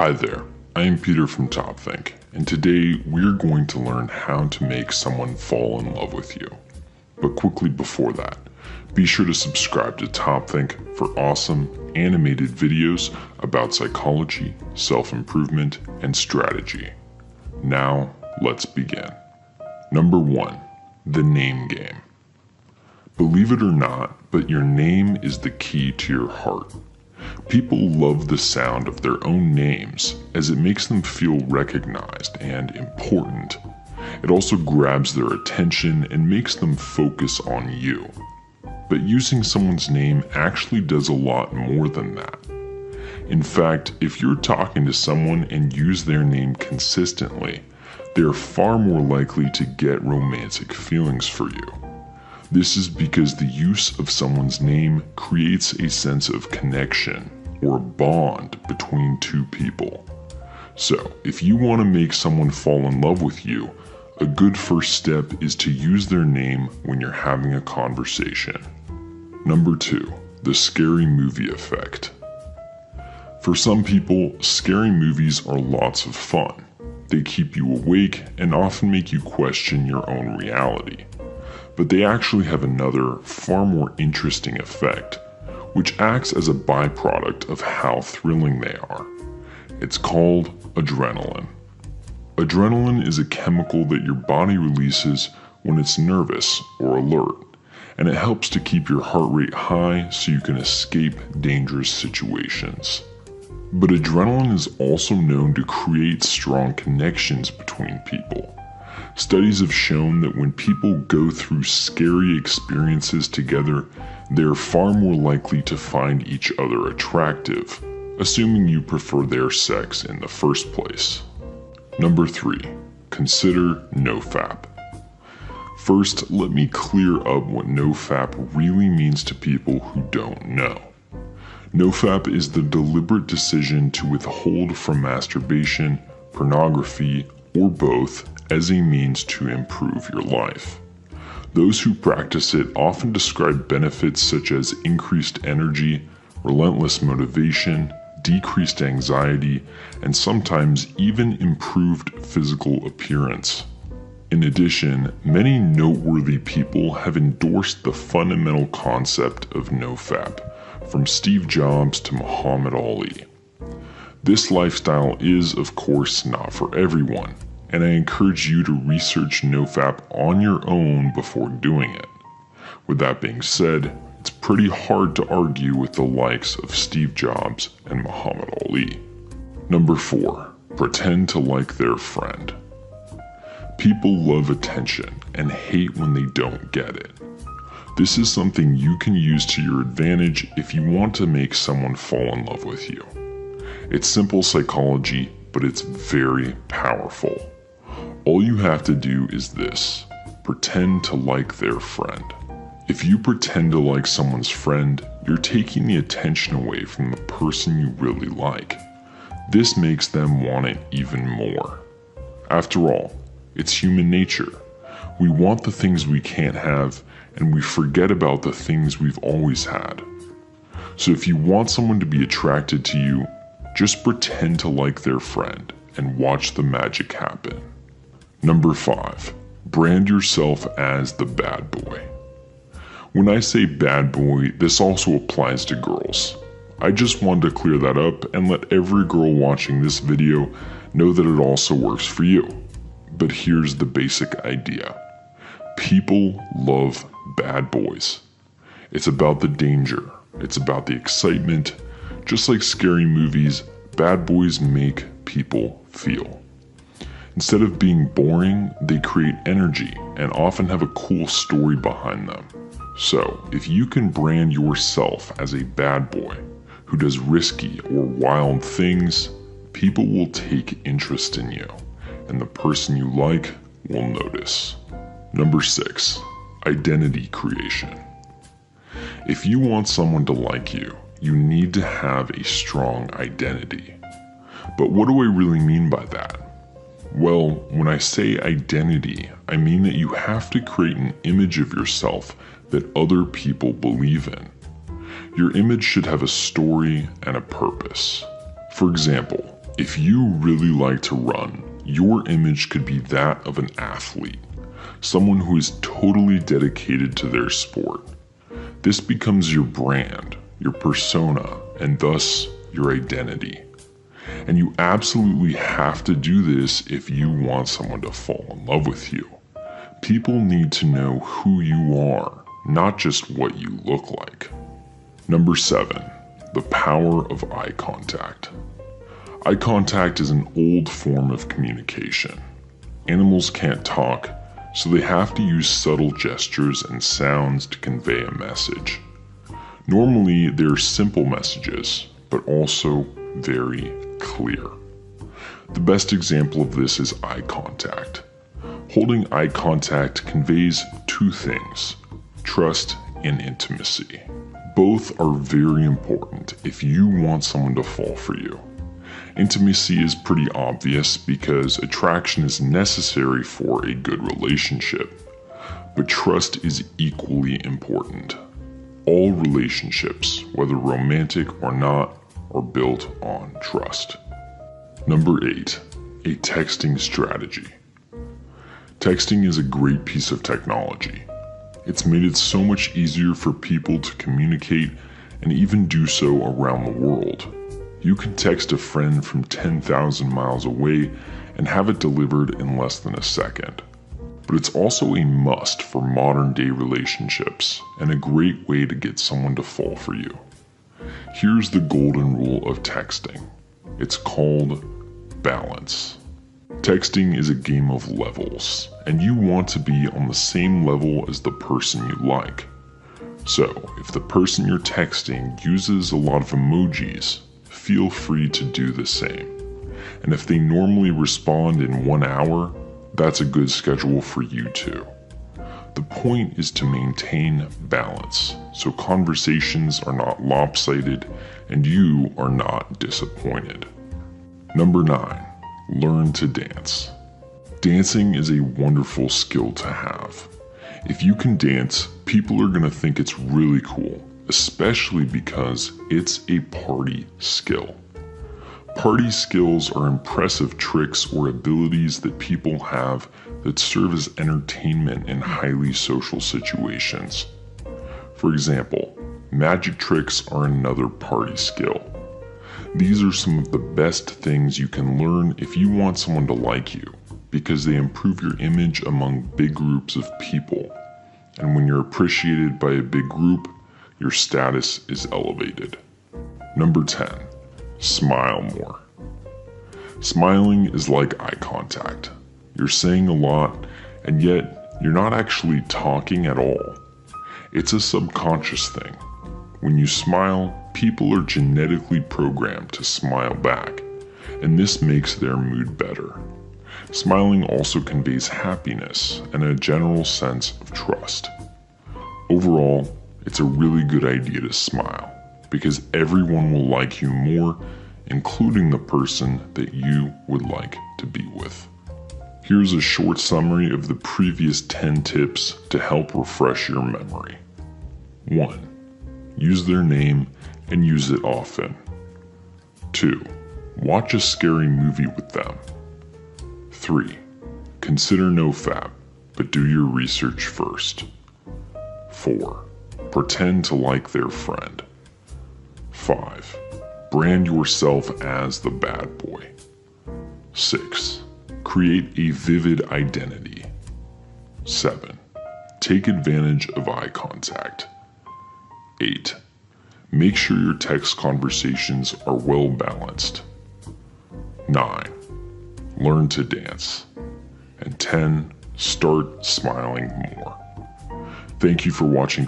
Hi there, I am Peter from TopThink, and today we're going to learn how to make someone fall in love with you. But quickly before that, be sure to subscribe to TopThink for awesome animated videos about psychology, self-improvement, and strategy. Now, let's begin. Number 1, the name game. Believe it or not, but your name is the key to your heart. People love the sound of their own names as it makes them feel recognized and important. It also grabs their attention and makes them focus on you. But using someone's name actually does a lot more than that. In fact, if you're talking to someone and use their name consistently, they're far more likely to get romantic feelings for you. This is because the use of someone's name creates a sense of connection or bond between two people. So, if you want to make someone fall in love with you, a good first step is to use their name when you're having a conversation. Number 2, the scary movie effect. For some people, scary movies are lots of fun. They keep you awake and often make you question your own reality. But they actually have another, far more interesting effect, which acts as a byproduct of how thrilling they are. It's called adrenaline. Adrenaline is a chemical that your body releases when it's nervous or alert, and it helps to keep your heart rate high so you can escape dangerous situations. But adrenaline is also known to create strong connections between people. Studies have shown that when people go through scary experiences together, they're far more likely to find each other attractive, assuming you prefer their sex in the first place. Number 3, consider NOFAP. First, let me clear up what NOFAP really means to people who don't know. NOFAP is the deliberate decision to withhold from masturbation, pornography, or both as a means to improve your life. Those who practice it often describe benefits such as increased energy, relentless motivation, decreased anxiety, and sometimes even improved physical appearance. In addition, many noteworthy people have endorsed the fundamental concept of NOFAP, from Steve Jobs to Muhammad Ali. This lifestyle is, of course, not for everyone, and I encourage you to research NOFAP on your own before doing it. With that being said, it's pretty hard to argue with the likes of Steve Jobs and Muhammad Ali. Number 4, pretend to like their friend. People love attention and hate when they don't get it. This is something you can use to your advantage if you want to make someone fall in love with you. It's simple psychology, but it's very powerful. All you have to do is this: pretend to like their friend. If you pretend to like someone's friend, you're taking the attention away from the person you really like. This makes them want it even more. After all, it's human nature. We want the things we can't have, and we forget about the things we've always had. So if you want someone to be attracted to you, just pretend to like their friend and watch the magic happen. Number 5, brand yourself as the bad boy. When I say bad boy, this also applies to girls. I just wanted to clear that up and let every girl watching this video know that it also works for you. But here's the basic idea. People love bad boys. It's about the danger. It's about the excitement. Just like scary movies, bad boys make people feel. Instead of being boring, they create energy and often have a cool story behind them. So, if you can brand yourself as a bad boy who does risky or wild things, people will take interest in you, and the person you like will notice. Number 6, identity creation. If you want someone to like you, you need to have a strong identity. But what do I really mean by that? Well, when I say identity, I mean that you have to create an image of yourself that other people believe in. Your image should have a story and a purpose. For example, If you really like to run, your image could be that of an athlete, someone who is totally dedicated to their sport. This becomes your brand, your persona, and thus your identity. And you absolutely have to do this if you want someone to fall in love with you. People need to know who you are, not just what you look like. Number 7, the power of eye contact. Eye contact is an old form of communication. Animals can't talk, so they have to use subtle gestures and sounds to convey a message. Normally, they're simple messages, but also very clear. The best example of this is eye contact. Holding eye contact conveys two things: trust and intimacy. Both are very important if you want someone to fall for you. Intimacy is pretty obvious because attraction is necessary for a good relationship, but trust is equally important. All relationships, whether romantic or not, are built on trust. Number 8, a texting strategy. Texting is a great piece of technology. It's made it so much easier for people to communicate and even do so around the world. You can text a friend from 10,000 miles away and have it delivered in less than a second. But it's also a must for modern day relationships and a great way to get someone to fall for you. Here's the golden rule of texting. It's called balance. Texting is a game of levels, and you want to be on the same level as the person you like. So, if the person you're texting uses a lot of emojis, feel free to do the same. And if they normally respond in 1 hour, that's a good schedule for you too. The point is to maintain balance, so conversations are not lopsided and you are not disappointed. Number 9, learn to dance. Dancing is a wonderful skill to have. If you can dance, people are going to think it's really cool, especially because it's a party skill. Party skills are impressive tricks or abilities that people have that serve as entertainment in highly social situations. For example, magic tricks are another party skill. These are some of the best things you can learn if you want someone to like you, because they improve your image among big groups of people. And when you're appreciated by a big group, your status is elevated. Number 10, smile more. Smiling is like eye contact. You're saying a lot, and yet you're not actually talking at all. It's a subconscious thing. When you smile, people are genetically programmed to smile back, and this makes their mood better. Smiling also conveys happiness and a general sense of trust. Overall, it's a really good idea to smile, because everyone will like you more, including the person that you would like to be with. Here's a short summary of the previous 10 tips to help refresh your memory. 1. Use their name and use it often. 2. Watch a scary movie with them. 3. Consider NOFAP, but do your research first. 4. Pretend to like their friend. 5. Brand yourself as the bad boy. 6. Create a vivid identity. 7. Take advantage of eye contact. 8. Make sure your text conversations are well balanced. 9. Learn to dance. And 10. Start smiling more. Thank you for watching.